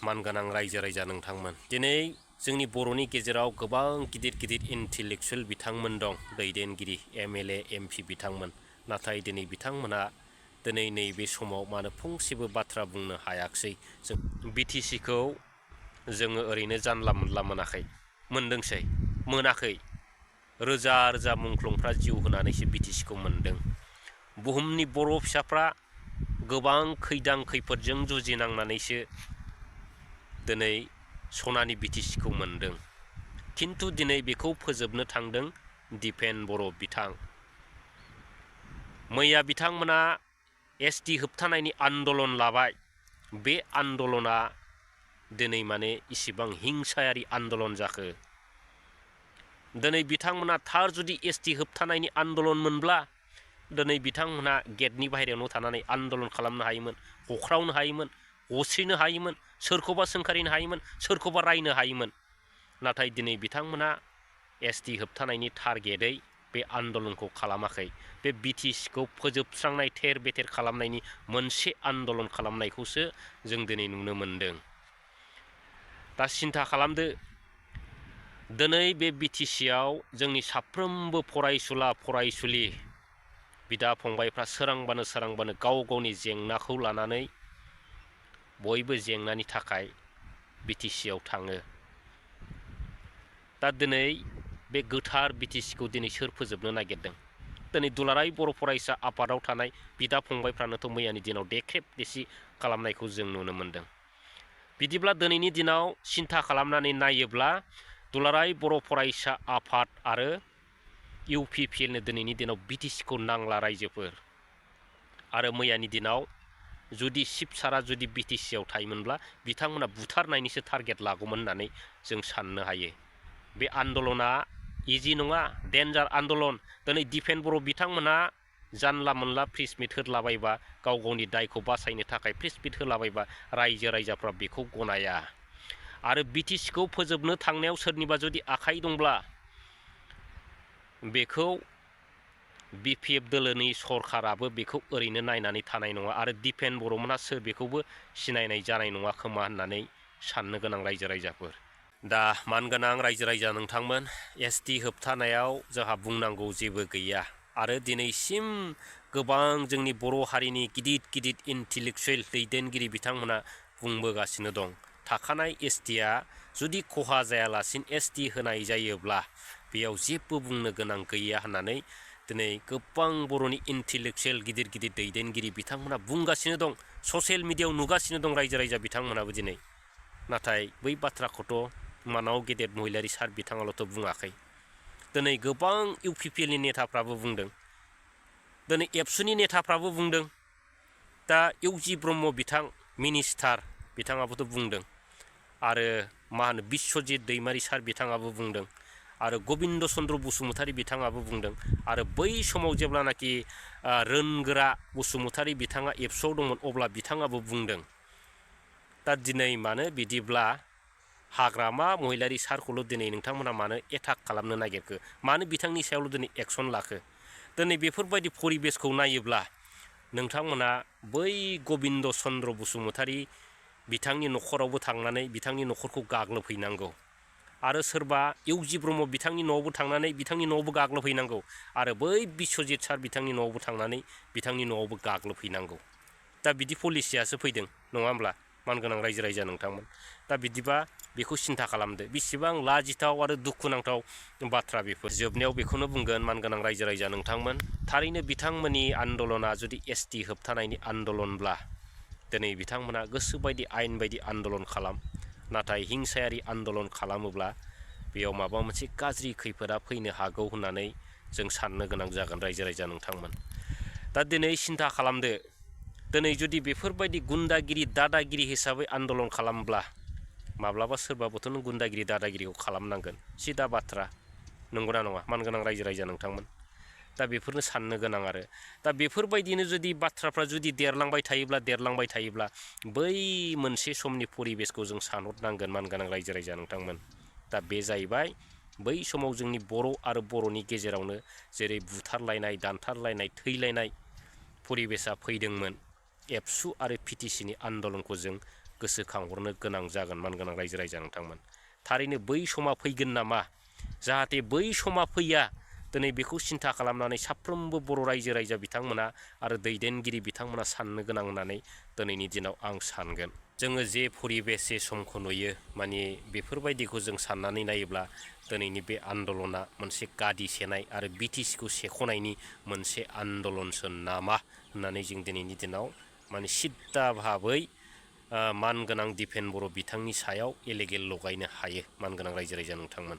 मानगोनां रायजो राजा नोंथांमोन दिनै जोंनि बर'नि गेजेराव गोबां गिदिर गिदिर इन्टेलेक्चुवेल बिथांमोन दं दैदेनगिरि एमएलए एमपि बिथांमोन नाथाय दिनै बिथांमोना दिनै नैबे समाव मानो फंसेबो बाथ्रा बुंनो हायाखै जों बिटिसिखौ जोङो ओरैनो जानला मोनला मोनदोंसै मोनाखै रोजा रोजा मुंख्लंफ्रा जिउ होनानैसो बिटिसिखौ मोनदों बुहुमनि बर' फिसाफ्रा गोबां खैदां खैफोदजों जुजिनांनानैसो दिनै सनानि बिटिसिखौ मोनदों किन्तु दिनै बेखौ फोजोबनो थांदों दिपेन बर' बिथां मैया बिथांमोना एसटि होबथानायनि आन्दलन लाबाय बे आन्दलना दिनै माने इसिबां हिंसायारि आन्दलन जाखो दिनै बिथांमोना थार जुदि एसटि होबथानायनि आन्दलन मोनब्ला दिनै बिथांमोना गेटनि बाहेरायावनो थानानै आन्दलन खालामनो हायोमोन हख्रावनो हायोमोन हसिनो हायोमोन सोरखौबा सोंखारिनो हायोमोन सोरखौबा रायनो हायोमोन नाथाय दिनै बिथांमोना एसटि होबथानायनि टारगेटै बे आन्दलनखौ खालामाखै बे बिटिसिखौ फोजोबस्रांनाय थेर बेथेर खालामनायनि मोनसे आन्दलन खालामनायखौसो जों दिनै नुनो मोनदों दा सिन्था खालामदो दिनै बे बिटिसिआव जोंनि साफ्रोमबो फरायसुला फरायसुलि बिदा फंबायफ्रा सोरांबानो गाव गावनि जेंनाखौ लानानै बयबो जेंनानि थाखाय बिटिसिआव थाङो दा दिनै बे गोथार बिटिसिखौ दिनै सोर फोजोबनो नागिरदों दिनै दुलाराय बर' फरायसा आफादाव थानाय बिदा फंबायफ्रानोथ' मैयानि दिनाव देख्रेब देसि खालामनायखौ जों नुनो मोनदों बिदिब्ला दिनैनि दिनाव सिन्था खालामनानै नायोब्ला दुलाराय बर' फरायसा आफाद आरो इउपिपिएलनो दिनैनि दिनाव बिटिसिखौ नांला रायजोफोर आरो मैयानि दिनाव जुदि शिबसारा जुदि बिटिसिआव थायोमोनब्ला बिथांमोना बुथारनायनिसो टारगेट लागौमोन होननानै जों साननो हायो बे आन्दलना इजि नङा डेन्जार आन्दलन दिनै दिपेन बर' बिथांमोना जानला मोनला प्रेस मिट होलाबायबा गाव गावनि दायखौ बासायनो थाखाय प्रेस मिट होलाबायबा रायजो राजाफ्रा बेखौ गनाया आरो बिटिसिखौ फोजोबनो थांनायाव सोरनिबा जुदि आखाइ दंब्ला बेखौ बिपिएफ दोलोनि सरकाराबो बेखौ ओरैनो नायनानै थानाय नङा आरो दिपेन बर'मोना सोर बेखौबो सिनायनाय जानाय नङा खोमा होननानै साननो गोनां रायजो राजाफोर दा मानगोनां रायजो राजा नोंथांमोन एसटि होबथानायाव जोंहा बुंनांगौ जेबो गैया आरो दिनैसिम गोबां जोंनि बर' हारिनि गिदिर गिदिर इन्टेलेक्चुवेल दैदेनगिरि बिथांमोना बुंबोगासिनो दं थाखानाय एसटिआ जुदि खहा जायालासिनो एसटि होनाय जायोब्ला बेयाव जेबो बुंनो गोनां गैया होननानै दिनै गोबां बर'नि इन्टेलेक्चुवेल गिदिर गिदिर दैदेनगिरि बिथांमोना बुंगासिनो दं ससियेल मिडियायाव नुगासिनो दं रायजो राजा बिथांमोनाबो दिनै नाथाय बै बाथ्राखौथ' मानाव गेदेर महिलारि सार बिथाङाल'थ' बुङाखै दिनै गोबां इउपिपिएलनि नेताफ्राबो बुंदों दिनै एबसुनि नेताफ्राबो बुंदों दा इउजि ब्रह्म बिथां मिनिस्टार बिथाङाबोथ' बुंदों आरो मा होनो बिस्वजित दैमारि सार बिथाङाबो बुंदों आरो गबिन्द चन्द्र बसुमतारी बिथाङाबो बुंदों आरो बै समाव जेब्लानाखि रोनगोरा बसुमतारी बिथाङा एबसुआव दंमोन अब्ला बिथाङाबो बुंदों दा दिनै मानो बिदिब्ला हाग्रामा महिलारि सारखौल' दिनै नोंथांमोना मानो एटाक खालामनो नागिरखो मानो बिथांनि सायावल' दिनै एक्सन लाखो दिनै बेफोरबायदि परिबेसखौ नायोब्ला नोंथांमोना बै गबिन्द चन्द्र बसुमतारी बिथांनि न'खरावबो थांनानै बिथांनि न'खरखौ गाग्लोबहैनांगौ आरो सोरबा इउजि ब्रह्म बिथांनि न'आवबो थांनानै बिथांनि न'आवबो गाग्लोबहैनांगौ आरो बै बिस्वजित सार बिथांनि न'आवबो थांनानै बिथांनि न'आवबो गाग्लोबहैनांगौ दा बिदि पलिसियासो फैदों नङा होमब्ला मानगोनां रायजो राजा नोंथांमोन दा बिदिबा बेखौ सिन्था खालामदो बेसेबां लाजिथाव आरो दुखुनांथाव बाथ्रा बेफोर जोबनायाव बेखौनो बुंगोन मानगोनां रायजो राजा नोंथांमोन थारैनो बिथांमोननि आन्दलना जुदि एसटि होबथानायनि आन्दलनब्ला दिनै बिथांमोना गोसोबायदि आयेन बायदि आन्दलन खालाम नाथाय हिंसायारि आन्दलन खालामोब्ला बेयाव माबा मोनसे गाज्रि खैफोदा फैनो हागौ होननानै जों साननो गोनां जागोन रायजो राजा नोंथांमोन दा दिनै सिन्था खालामदो दिनै जुदि बेफोरबायदि गुन्दागिरि दादागिरि हिसाबै आन्दलन खालामब्ला माब्लाबा सोरबाबोथ' नों गुन्दागिरि दादागिरिखौ खालामनांगोन सिदा बाथ्रा नंगौना नङा मानगोनां रायजो राजा नोंथांमोन दा बेफोरनो साननो गोनां आरो दा बेफोरबायदिनो जुदि बाथ्राफ्रा जुदि देरलांबाय थायोब्ला बै मोनसे समनि परिबेसखौ जों सानहरनांगोन मानगोनां रायजो राजा नोंथांमोन दा बे जाहैबाय बै समाव जोंनि बर' आरो बर'नि गेजेरावनो जेरै बुथारलायनाय दानथारलायनाय थैलायनाय परिबेसा फैदोंमोन एबसु आरो पिटिसिनि आन्दलनखौ जों गोसोखांहरनो गोनां जागोन मानगोनां रायजो राजा नोंथांमोन थारैनो बै समा फैगोन नामा जाहाथे बै समा फैया दिनै बेखौ सिन्था खालामनानै साफ्रोमबो बर' रायजो राजा बिथांमोना आरो दैदेनगिरि बिथांमोना साननो गोनां होननानै दिनैनि दिनाव आं सानगोन जोङो जे परिबेस जे समखौ नुयो माने बेफोरबायदिखौ जों साननानै नायोब्ला दिनैनि बे आन्दलना मोनसे गादि सेनाय आरो बिटिसिखौ सेख'नायनि मोनसे आन्दलनसो नामा होननानै जों दिनैनि दिनाव माने सिद्दा भाबै मानगोनां दिपेन बर' बिथांनि सायाव एलेगेल लगायनो हायो मानगोनां रायजो राजा नोंथांमोन